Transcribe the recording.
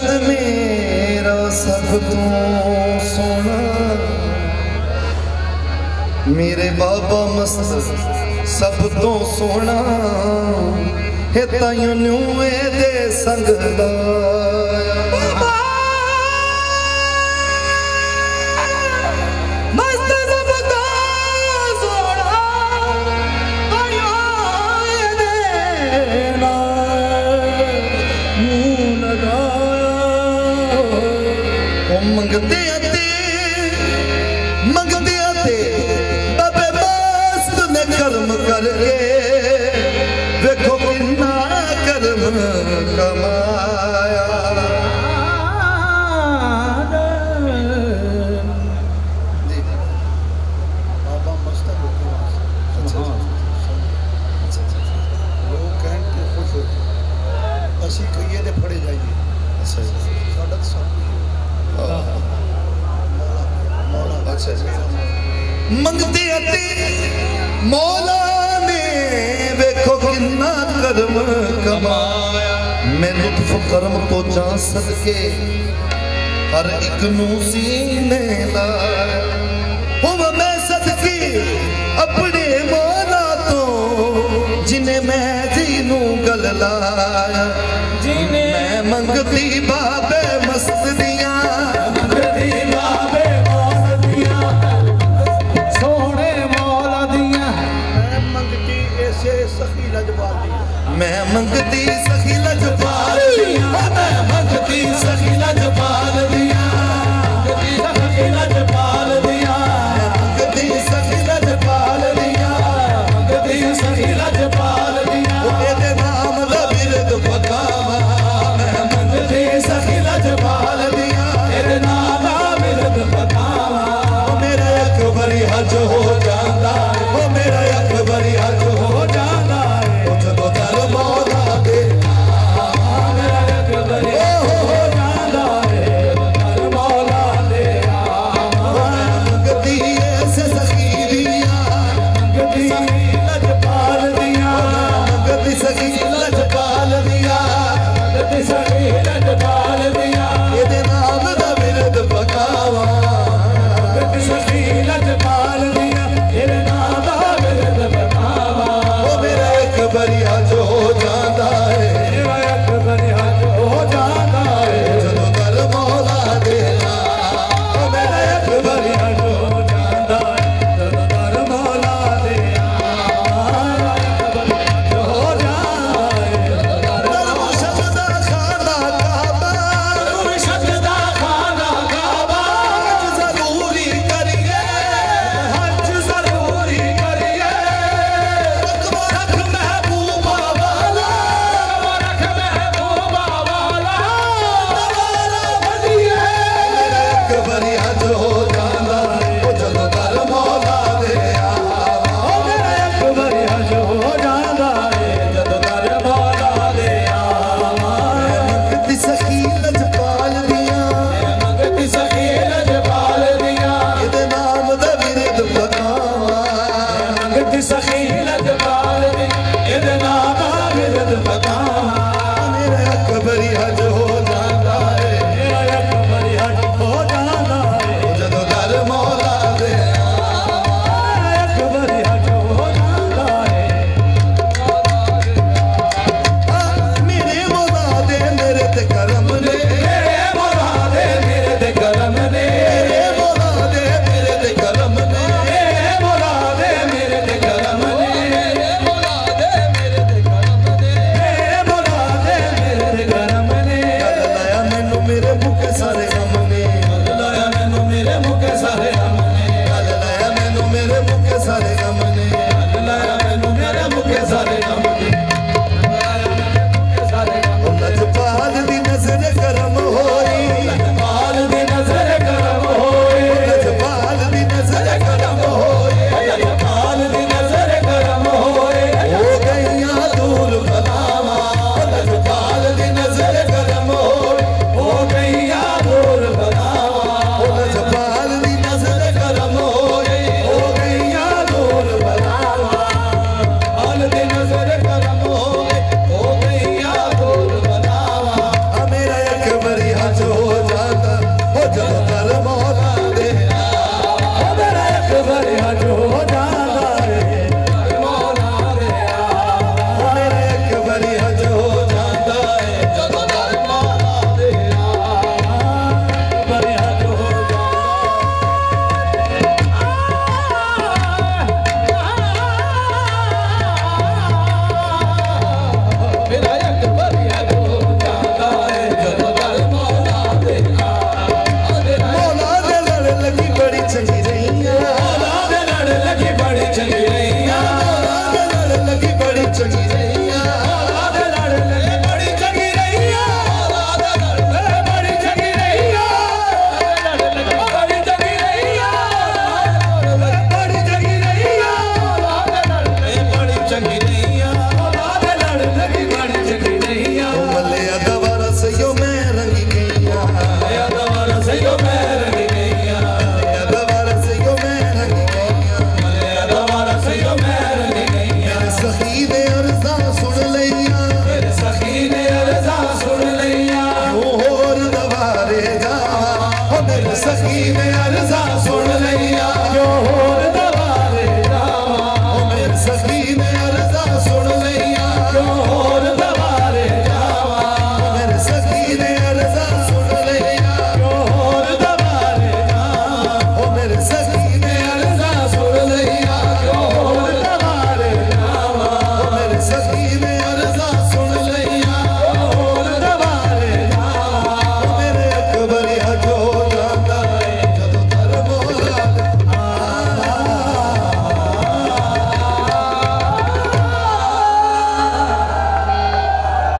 मकसद मेरा सब तो सोना मेरे बाबा मस्त सब तो सोना है ताइयों न्यू दे संग मंगते बाबे मस्त ने कर्म करके देखो कितना कर्म कमाया बाबा मस्त लोग कह के खुश हो असी कहिए ते फड़े जाइए साडा मंगते मौला ने वेखो किन्ना कर्म कमाया मैं लुत्फ कर्म तो जा सदके हर एक नू सीने लाया मैं सदके अपने मौला तो जिन्हें मैं जी नू गल लाया मैं मंगती बाबे मस्त दिया मैं मंगती सखी लजपाल दिया मैं मंगती सखी लजपाल दिया मंगती लजपाल दिया मंगती सखी लजपाल दिया मंगती सखी लजपाल दिया तेरे नाम दा बिरद पकावा मैं मंगती सखी लजपाल दिया तेरे नाम दा बिरद पकावा मेरा अकबरी हज हो जांदा ओ मेरा अकबरी हज हो जांदा बरिया जो जाता है